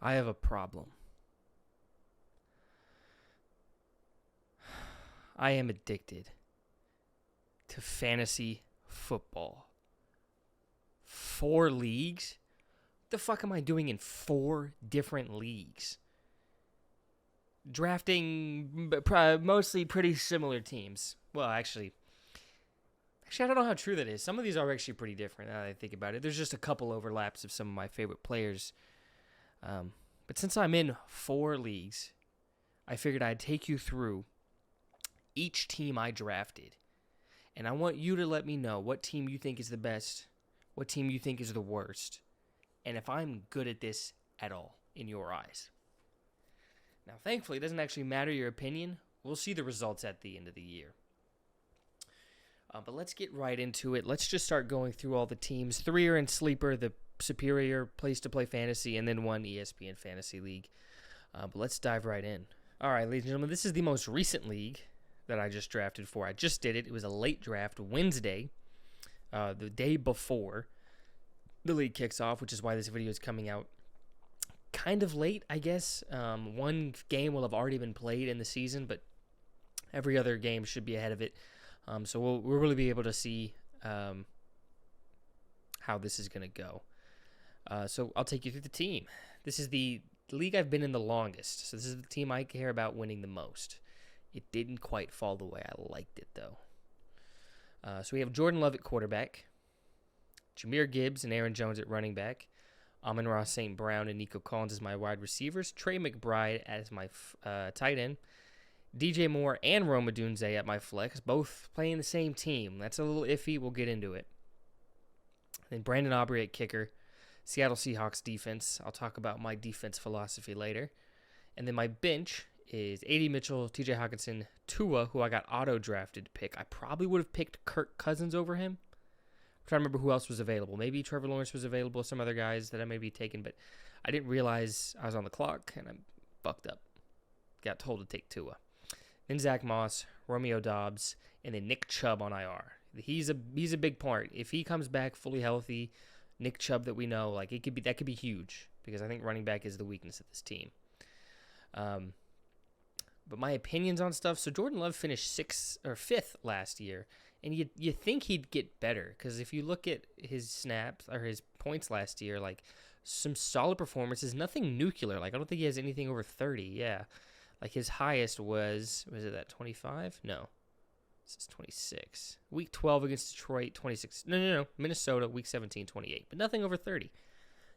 I have a problem. I am addicted to fantasy football. 4 leagues? What the fuck am I doing in 4 different leagues? Drafting mostly pretty similar teams. Well, actually, I don't know how true that is. Some of these are actually pretty different now that I think about it. There's just a couple overlaps of some of my favorite players. But since I'm in 4 leagues, I figured I'd take you through each team I drafted. And I want you to let me know what team you think is the best, what team you think is the worst, and if I'm good at this at all in your eyes. Now, thankfully, it doesn't actually matter your opinion. We'll see the results at the end of the year. But let's get right into it. Let's just start going through all the teams. 3 are in Sleeper, the superior place to play fantasy, and then 1 ESPN Fantasy League. But let's dive right in. All right, ladies and gentlemen, this is the most recent league that I just drafted for. I just did it. It was a late draft, Wednesday, the day before the league kicks off, which is why this video is coming out kind of late, I guess. One game will have already been played in the season, but every other game should be ahead of it. So we'll really be able to see how this is going to go. So I'll take you through the team. This is the league I've been in the longest. So this is the team I care about winning the most. It didn't quite fall the way I liked it, though. So we have Jordan Love at quarterback, Jahmyr Gibbs and Aaron Jones at running back, Amon-Ra St. Brown and Nico Collins as my wide receivers, Trey McBride as my tight end, DJ Moore and Rome Odunze at my flex, both playing the same team. That's a little iffy. We'll get into it. Then Brandon Aubrey at kicker, Seattle Seahawks defense. I'll talk about my defense philosophy later. And then my bench is A.D. Mitchell, T.J. Hockenson, Tua, who I got auto-drafted to pick. I probably would have picked Kirk Cousins over him. I'm trying to remember who else was available. Maybe Trevor Lawrence was available, some other guys that I may be taking, but I didn't realize I was on the clock, and I fucked up. Got told to take Tua. Then Zach Moss, Romeo Doubs, and then Nick Chubb on IR. He's a big part. If he comes back fully healthy, Nick Chubb that we know, like that could be huge, because I think running back is the weakness of this team. But my opinions on stuff. So Jordan Love finished 6th or 5th last year, and you think he'd get better, because if you look at his snaps or his points last year, like some solid performances, nothing nuclear. Like I don't think he has anything over 30. Yeah, like his highest was it that 25? No, this is 26. Week 12 against Detroit, 26. No. Minnesota, week 17, 28. But nothing over 30.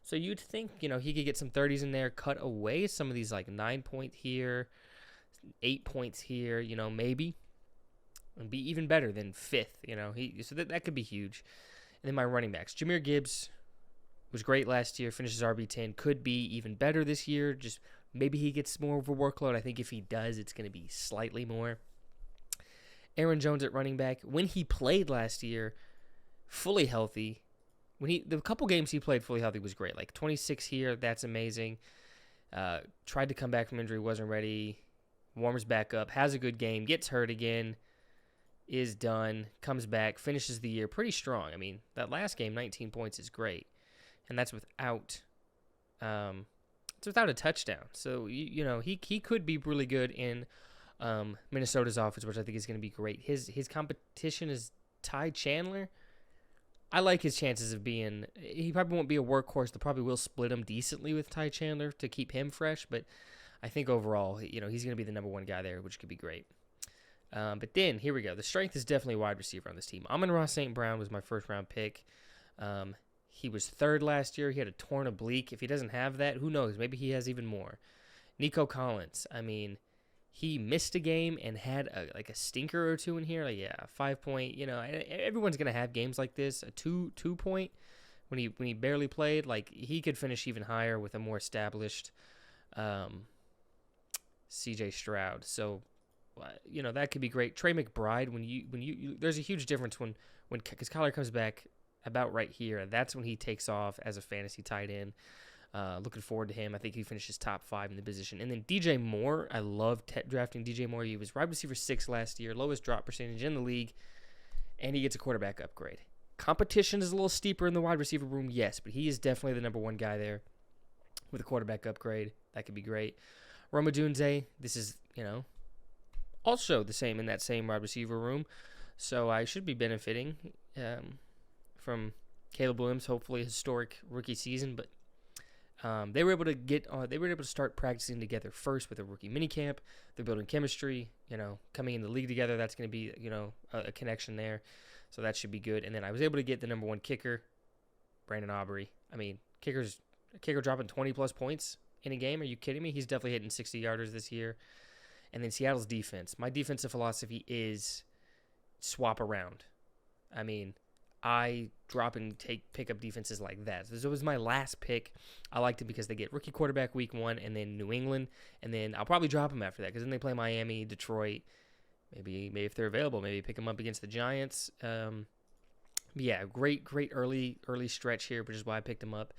So you'd think he could get some 30s in there, cut away some of these like 9-point here, 8 points here, maybe, and be even better than 5th, so that could be huge. And then my running backs, Jahmyr Gibbs was great last year, finishes RB10, could be even better this year, just maybe he gets more of a workload. I think if he does, it's going to be slightly more. Aaron Jones at running back, when he played last year, fully healthy, the couple games he played fully healthy was great, like 26 here, that's amazing. Tried to come back from injury, wasn't ready, warms back up, has a good game, gets hurt again, is done, comes back, finishes the year pretty strong. I mean, that last game, 19 points is great, and that's without a touchdown. So he could be really good in Minnesota's offense, which I think is going to be great. His competition is Ty Chandler. I like his chances of being. He probably won't be a workhorse. They probably will split him decently with Ty Chandler to keep him fresh, but I think overall, he's going to be the number one guy there, which could be great. But then, here we go. The strength is definitely wide receiver on this team. Amon-Ra St. Brown was my first-round pick. He was 3rd last year. He had a torn oblique. If he doesn't have that, who knows? Maybe he has even more. Nico Collins, I mean, he missed a game and had a stinker or two in here. Like, yeah, 5-point. Everyone's going to have games like this. A 2-point when he barely played. Like, he could finish even higher with a more established C.J. Stroud. So, that could be great. Trey McBride, when you there's a huge difference when because Kyler comes back about right here. That's when he takes off as a fantasy tight end. Looking forward to him. I think he finishes top 5 in the position. And then DJ Moore, I love drafting DJ Moore. He was wide receiver 6 last year, lowest drop percentage in the league, and he gets a quarterback upgrade. Competition is a little steeper in the wide receiver room, yes, but he is definitely the number one guy there. with a quarterback upgrade. That could be great. Rome Odunze, this is, also the same in that same wide receiver room. So I should be benefiting from Caleb Williams, hopefully a historic rookie season. But they were able to start practicing together first with a rookie minicamp. They're building chemistry, coming in the league together. That's going to be, a connection there. So that should be good. And then I was able to get the number one kicker, Brandon Aubrey. I mean, kicker dropping 20-plus points in a game. Are you kidding me? He's definitely hitting 60-yarders this year. And then Seattle's defense. My defensive philosophy is swap around. I mean, I drop and pick up defenses like that. So this was my last pick. I liked it because they get rookie quarterback week 1 and then New England. And then I'll probably drop them after that because then they play Miami, Detroit. Maybe if they're available, maybe pick them up against the Giants. Yeah, great early stretch here, which is why I picked them up.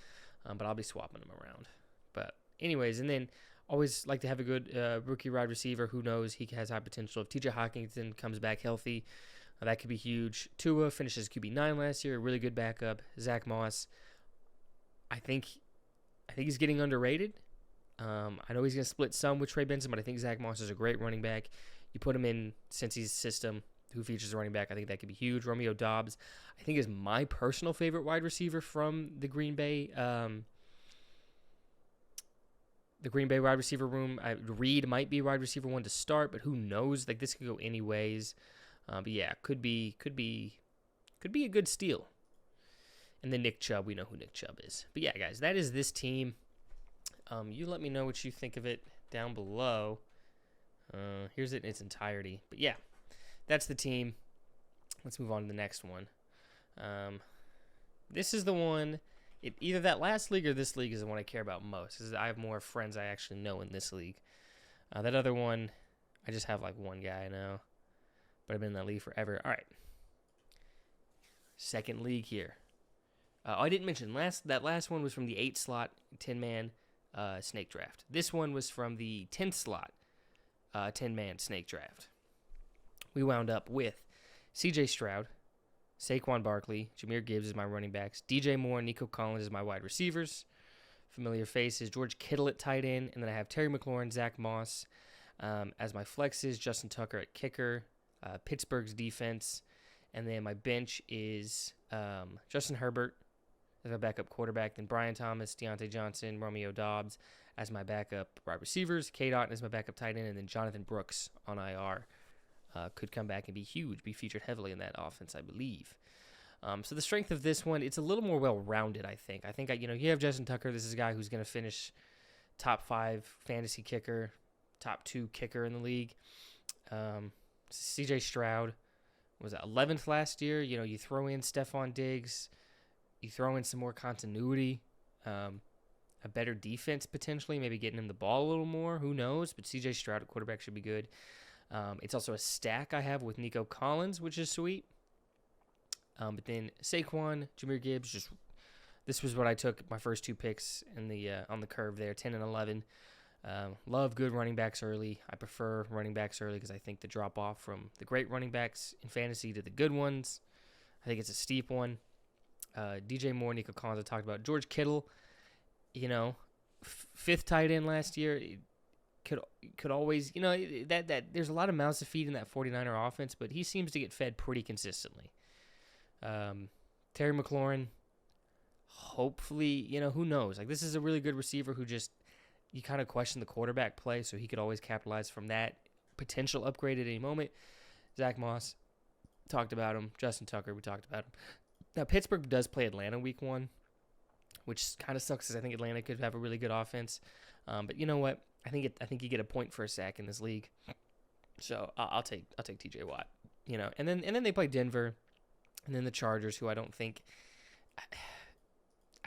But I'll be swapping them around. But anyways, and then always like to have a good rookie wide receiver. Who knows? He has high potential. If TJ Hawkinson comes back healthy, that could be huge. Tua finishes QB9 last year, a really good backup. Zach Moss, I think he's getting underrated. I know he's going to split some with Trey Benson, but I think Zach Moss is a great running back. You put him in Cincy's system, who features a running back, I think that could be huge. Romeo Doubs, I think, is my personal favorite wide receiver from the Green Bay wide receiver room. Reed might be wide receiver 1 to start, but who knows? Like, this could go any ways. But yeah, could be a good steal. And then Nick Chubb, we know who Nick Chubb is. But yeah, guys, that is this team. You let me know what you think of it down below. Here's it in its entirety. But yeah, that's the team. Let's move on to the next one. This is the one. Either that last league or this league is the one I care about most, because I have more friends I actually know in this league. That other one, I just have like one guy I know, but I've been in that league forever. All right. Second league here. I didn't mention, that last one was from the 8-slot, 10-man snake draft. This one was from the 10th-slot, 10-man snake draft. We wound up with C.J. Stroud, Saquon Barkley, Jahmyr Gibbs is my running backs, DJ Moore, Nico Collins is my wide receivers. Familiar faces, George Kittle at tight end, and then I have Terry McLaurin, Zach Moss as my flexes, Justin Tucker at kicker, Pittsburgh's defense, and then my bench is Justin Herbert as my backup quarterback, then Brian Thomas, Deontay Johnson, Romeo Doubs as my backup wide receivers, K. Dot as my backup tight end, and then Jonathan Brooks on IR. Could come back and be huge, be featured heavily in that offense, I believe. So the strength of this one, it's a little more well-rounded, I think. You have Justin Tucker. This is a guy who's going to finish top 5 fantasy kicker, top 2 kicker in the league. C.J. Stroud was 11th last year. You throw in Stephon Diggs, you throw in some more continuity, a better defense potentially, maybe getting him the ball a little more. Who knows? But C.J. Stroud at quarterback should be good. It's also a stack I have with Nico Collins, which is sweet. But then Saquon, Jahmyr Gibbs, this was what I took my first 2 picks in the on the curve there, 10 and 11. Love good running backs early. I prefer running backs early because I think the drop off from the great running backs in fantasy to the good ones, I think it's a steep one. DJ Moore, Nico Collins, I talked about. George Kittle, 5th tight end last year. Could always, that there's a lot of mouths to feed in that 49er offense, but he seems to get fed pretty consistently. Terry McLaurin, hopefully, who knows? Like, this is a really good receiver who you kind of question the quarterback play, so he could always capitalize from that potential upgrade at any moment. Zach Moss, talked about him. Justin Tucker, we talked about him. Now, Pittsburgh does play Atlanta week 1, which kind of sucks because I think Atlanta could have a really good offense. But you know what? I think you get a point for a sack in this league, so I'll take T.J. Watt, and then they play Denver, and then the Chargers, who I don't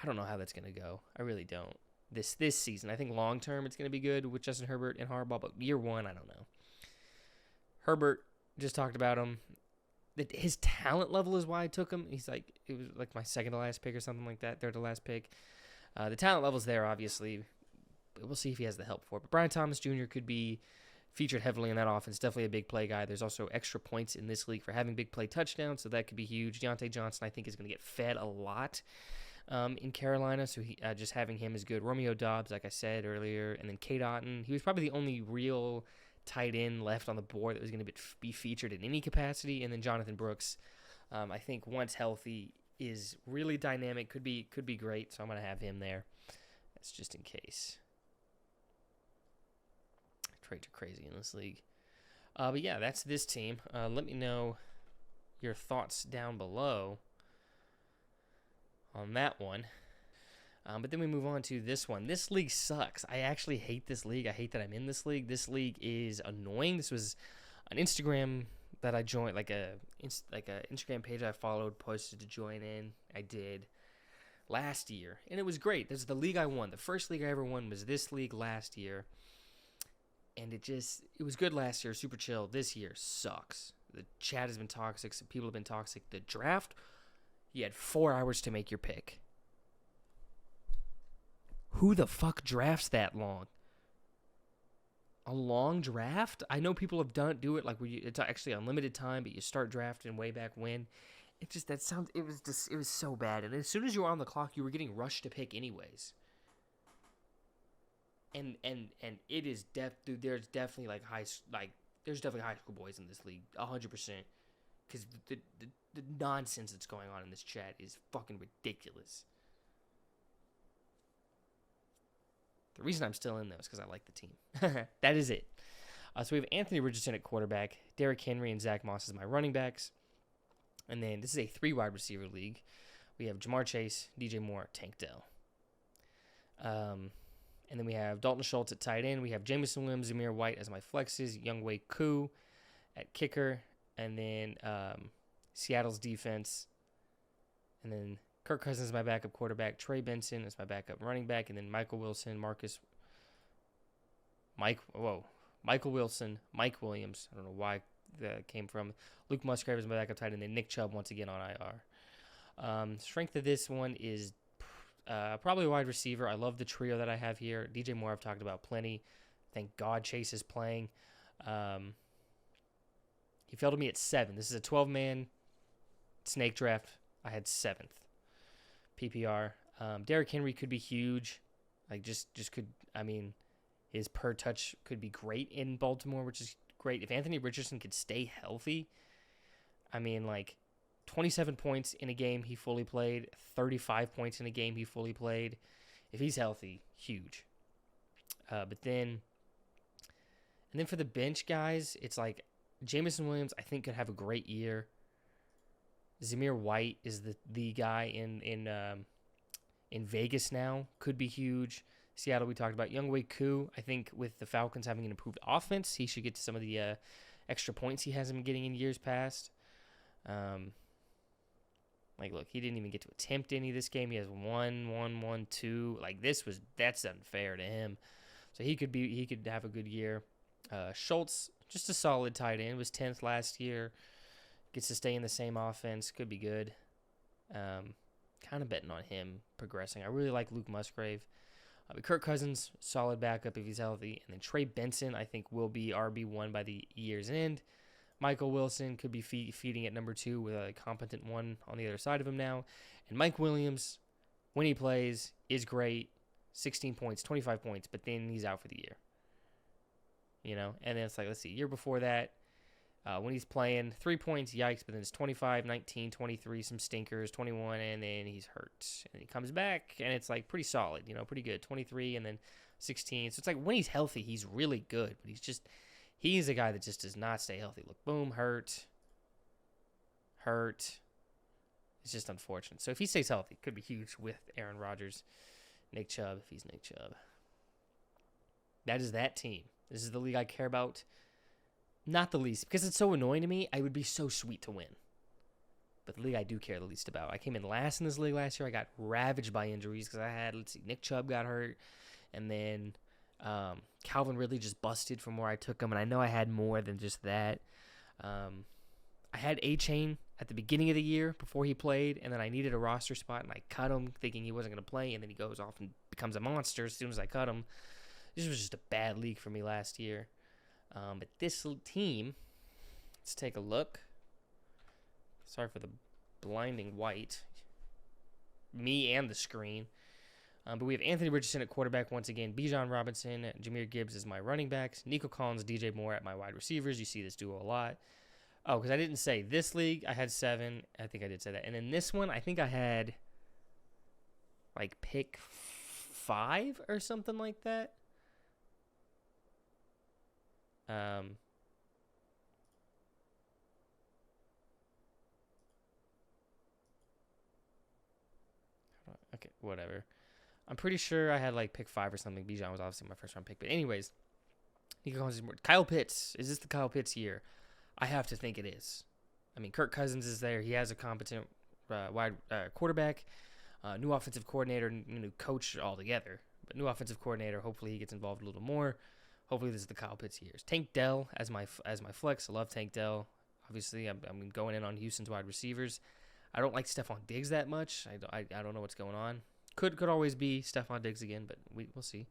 know how that's gonna go. I really don't. This season, I think long term it's gonna be good with Justin Herbert and Harbaugh, but year 1, I don't know. Herbert, just talked about him. His talent level is why I took him. It was like my second to last pick or something like that, third to last pick. The talent level's there, obviously. We'll see if he has the help for it. But Brian Thomas Jr. could be featured heavily in that offense. Definitely a big play guy. There's also extra points in this league for having big play touchdowns, so that could be huge. Deontay Johnson, I think, is going to get fed a lot. in Carolina, so just having him is good. Romeo Doubs, like I said earlier, and then Cade Otton. He was probably the only real tight end left on the board that was going to be featured in any capacity. And then Jonathan Brooks, I think once healthy, is really dynamic. Could be great. So I'm going to have him there. That's just in case. Trades are crazy in this league. But yeah, that's this team. Let me know your thoughts down below on that one. But then we move on to this one. This league sucks. I actually hate this league. I hate that I'm in this league. This league is annoying. This was an Instagram that I joined, like a Instagram page I followed, posted to join in. I did last year, and it was great. This is the league I won. The first league I ever won was this league last year, and it was good last year, super chill. This year sucks. The chat has been toxic. Some people have been toxic. The draft, you had 4 hours to make your pick. Who the fuck drafts that long? A long draft? I know people have do it like it's actually unlimited time, but you start drafting way back when. It was so bad. And as soon as you were on the clock, you were getting rushed to pick anyways. And it is dude, there's definitely high school boys in this league, 100%. Because the nonsense that's going on in this chat is fucking ridiculous. The reason I'm still in, though, is because I like the team. That is it. So we have Anthony Richardson at quarterback, Derrick Henry and Zach Moss as my running backs. And then this is a 3-wide receiver league. We have Jamar Chase, DJ Moore, Tank Dell. And then we have Dalton Schultz at tight end. We have Jameson Williams, Zamir White as my flexes, Younghoe Koo at kicker. And then Seattle's defense. And then Kirk Cousins is my backup quarterback. Trey Benson is my backup running back. And then Michael Wilson, Mike Williams. I don't know why that came from. Luke Musgrave is my backup tight end. And then Nick Chubb once again on IR. Strength of this one is probably a wide receiver. I love the trio that I have here. DJ Moore I've talked about plenty. Thank God Chase is playing. He fell to me at 7. This is a 12-man snake draft. I had 7th. PPR. Derrick Henry could be huge. His per touch could be great in Baltimore, which is great. If Anthony Richardson could stay healthy, 27 points in a game he fully played, 35 points in a game he fully played. If he's healthy, huge. And then for the bench guys, it's like Jameson Williams, I think, could have a great year. Zamir White is the guy in Vegas now. Could be huge. Seattle, we talked about. Younghoe Koo, I think with the Falcons having an improved offense, he should get to some of the extra points he hasn't been getting in years past. Look, he didn't even get to attempt any this game. He has 1, 2. That's unfair to him. So he could have a good year. Schultz, just a solid tight end, was 10th last year. Gets to stay in the same offense. Could be good. Kind of betting on him progressing. I really like Luke Musgrave. Kirk Cousins, solid backup if he's healthy. And then Trey Benson, I think, will be RB1 by the year's end. Michael Wilson could be feeding at number 2 with a competent one on the other side of him now. And Mike Williams, when he plays, is great. 16 points, 25 points, but then he's out for the year. And then it's let's see, year before that, when he's playing, 3 points, yikes, but then it's 25, 19, 23, some stinkers, 21, and then he's hurt. And he comes back, and it's pretty solid, pretty good. 23, and then 16. So it's when he's healthy, he's really good, but he's a guy that just does not stay healthy. Look, boom, hurt. It's just unfortunate. So if he stays healthy, it could be huge with Aaron Rodgers, Nick Chubb, if he's Nick Chubb. That is that team. This is the league I care about. Not the least, because it's so annoying to me. I would be so sweet to win. But the league I do care the least about. I came in last in this league last year. I got ravaged by injuries because I had, Nick Chubb got hurt. And then Calvin Ridley just busted from where I took him. And I know I had more than just that. I had A-Chain at the beginning of the year before he played. And then I needed a roster spot. And I cut him thinking he wasn't going to play. And then he goes off and becomes a monster as soon as I cut him. This was just a bad league for me last year. But this team, let's take a look. Sorry for the blinding white. me and the screen. But we have Anthony Richardson at quarterback once again. Bijan Robinson, Jahmyr Gibbs is my running backs. Nico Collins, DJ Moore at my wide receivers. You see this duo a lot. Oh, because I didn't say this league, I had 7. I think I did say that. And in this one, I think I had like pick 5 or something like that. Okay, whatever. I'm pretty sure I had like pick 5 or something. Bijan was obviously my first round pick. But anyways, Kyle Pitts. Is this the Kyle Pitts year? I have to think it is. I mean, Kirk Cousins is there. He has a competent quarterback, new offensive coordinator, new coach altogether. But new offensive coordinator. Hopefully he gets involved a little more. Hopefully this is the Kyle Pitts years. Tank Dell as my flex. I love Tank Dell. Obviously, I'm going in on Houston's wide receivers. I don't like Stephon Diggs that much. I don't know what's going on. Could always be Stephon Diggs again, but we'll see.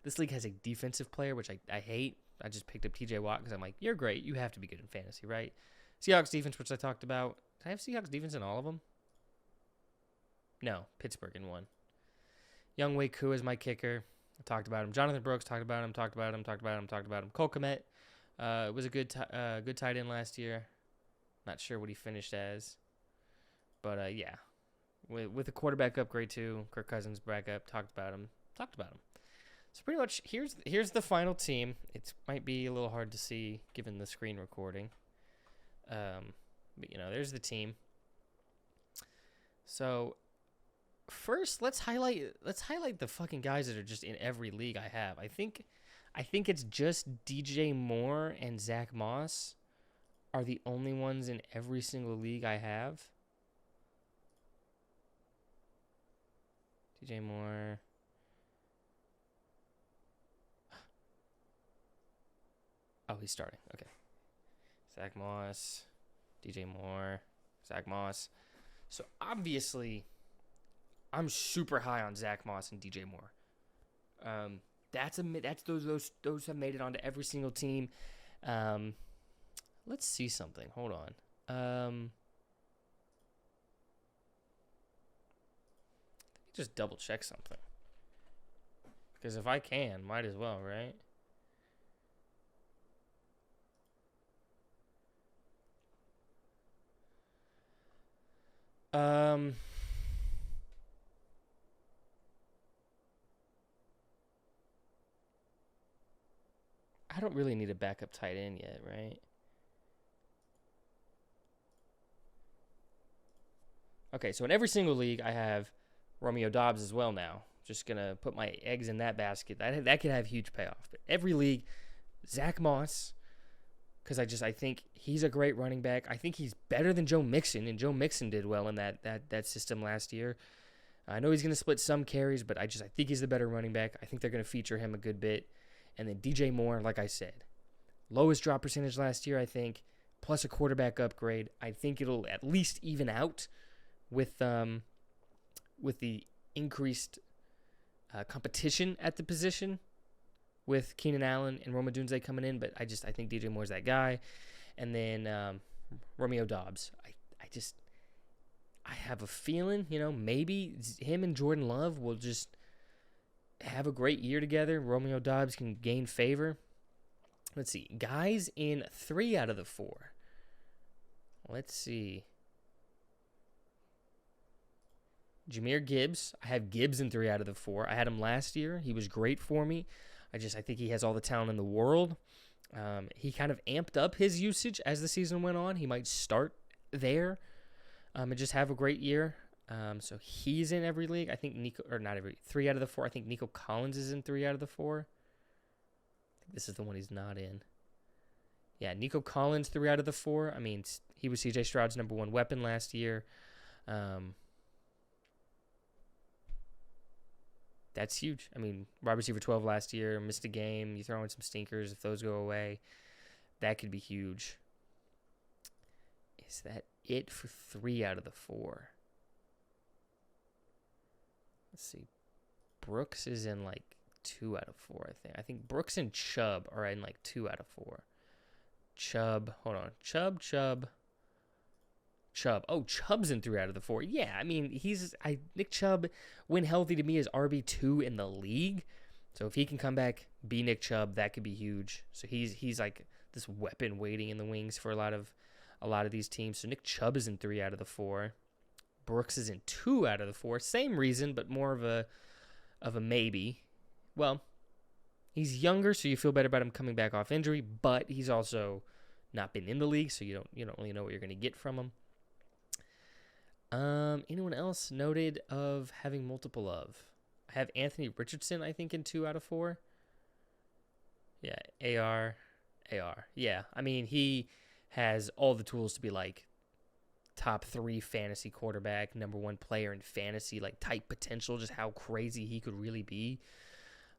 This league has a defensive player, which I hate. I just picked up TJ Watt because I'm like, you're great. You have to be good in fantasy, right? Seahawks defense, which I talked about. Did I have Seahawks defense in all of them? No, Pittsburgh in one. Young Wei Koo is my kicker. I talked about him. Jonathan Brooks, talked about him. Cole Kmet was a good tight end last year. Not sure what he finished as. But, yeah. With a quarterback upgrade, too. Kirk Cousins back up. Talked about him. So pretty much, here's the final team. It might be a little hard to see given the screen recording. But, there's the team. So, first, let's highlight the fucking guys that are just in every league I have. I think it's just DJ Moore and Zach Moss are the only ones in every single league I have. DJ Moore. Oh, he's starting. Okay. Zach Moss, DJ Moore, Zach Moss. So obviously, I'm super high on Zach Moss and DJ Moore. Those have made it onto every single team. Let's see something. Hold on. Let me just double check something. Because if I can, might as well, right? I don't really need a backup tight end yet, right? Okay, so in every single league, I have Romeo Doubs as well now. Just going to put my eggs in that basket. That could have huge payoff. But every league, Zach Moss, because I think he's a great running back. I think he's better than Joe Mixon, and Joe Mixon did well in that system last year. I know he's going to split some carries, but I think he's the better running back. I think they're going to feature him a good bit. And then DJ Moore, like I said, lowest drop percentage last year, I think, plus a quarterback upgrade. I think it'll at least even out with the increased competition at the position with Keenan Allen and Rome Odunze coming in. But I think DJ Moore's that guy. And then Romeo Doubs. I have a feeling, maybe him and Jordan Love will just have a great year together. Romeo Doubs can gain favor. Let's see. Guys in 3 out of the 4. Let's see. Jahmyr Gibbs. I have Gibbs in 3 out of the 4. I had him last year. He was great for me. I think he has all the talent in the world. He kind of amped up his usage as the season went on. He might start there and just have a great year. So he's in every league. I think 3 out of the 4. I think Nico Collins is in 3 out of the 4. I think this is the one he's not in. Yeah, Nico Collins, 3 out of the 4. I mean, he was CJ Stroud's number 1 weapon last year. That's huge. I mean, wide receiver 12 last year, missed a game. You throw in some stinkers. If those go away, that could be huge. Is that it for 3 out of the 4? Let's see. Brooks is in 2 out of 4, I think. I think Brooks and Chubb are in 2 out of 4. Chubb. Hold on. Chubb. Chubb. Oh, Chubb's in 3 out of the 4. Yeah, I mean, Nick Chubb, when healthy, to me, is RB2 in the league. So if he can come back, be Nick Chubb, that could be huge. So he's like this weapon waiting in the wings for a lot of these teams. So Nick Chubb is in 3 out of the 4. Brooks is in 2 out of the 4. Same reason, but more of a maybe. Well, he's younger, so you feel better about him coming back off injury, but he's also not been in the league, so you don't really know what you're going to get from him. Anyone else noted of having multiple of? I have Anthony Richardson, I think, in 2 out of 4. Yeah, AR. Yeah, I mean, he has all the tools to be like top 3 fantasy quarterback, number 1 player in fantasy, like type potential, just how crazy he could really be.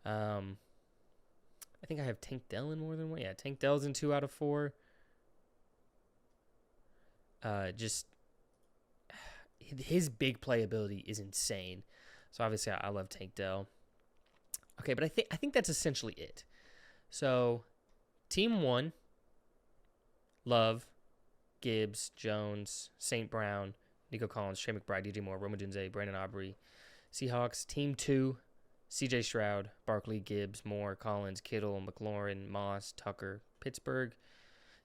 I think I have Tank Dell in more than one. Yeah, Tank Dell's in 2 out of 4. Just his big playability is insane. So obviously I love Tank Dell. Okay, but I think that's essentially it. So team 1, Love, Gibbs, Jones, St. Brown, Nico Collins, Trey McBride, DJ Moore, Roma Dunze, Brandon Aubrey. Seahawks, team 2, CJ Stroud, Barkley, Gibbs, Moore, Collins, Kittle, McLaurin, Moss, Tucker. Pittsburgh,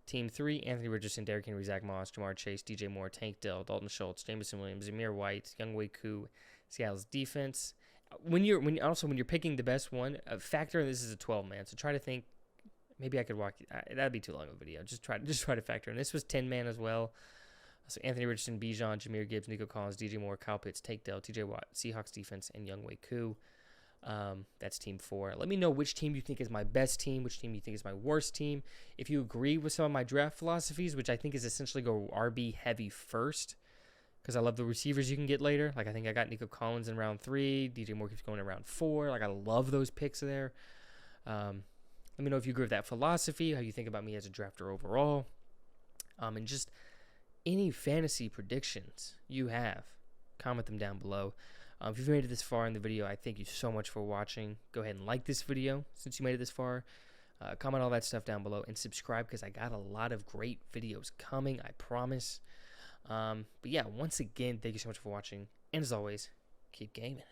team 3, Anthony Richardson, Derrick Henry, Zach Moss, Jamar Chase, DJ Moore, Tank Dell, Dalton Schultz, Jameson Williams, Zamir White, Younghoe Koo. Seattle's defense. When you're picking the best one, factor in this is a 12-man. So try to think. Maybe I could walk you. That'd be too long of a video. Just try to factor in. This was 10-man as well. So Anthony Richardson, Bijan, Jahmyr Gibbs, Nico Collins, DJ Moore, Kyle Pitts, Tank Dell, TJ Watt, Seahawks defense, and Younghoe Koo. That's team 4. Let me know which team you think is my best team, which team you think is my worst team. If you agree with some of my draft philosophies, which I think is essentially go RB heavy first, because I love the receivers you can get later. Like I think I got Nico Collins in round 3. DJ Moore keeps going in round 4. Like I love those picks there. Let me know if you agree with that philosophy, how you think about me as a drafter overall. And just any fantasy predictions you have, comment them down below. If you've made it this far in the video, I thank you so much for watching. Go ahead and like this video since you made it this far. Comment all that stuff down below and subscribe because I got a lot of great videos coming, I promise. But yeah, once again, thank you so much for watching. And as always, keep gaming.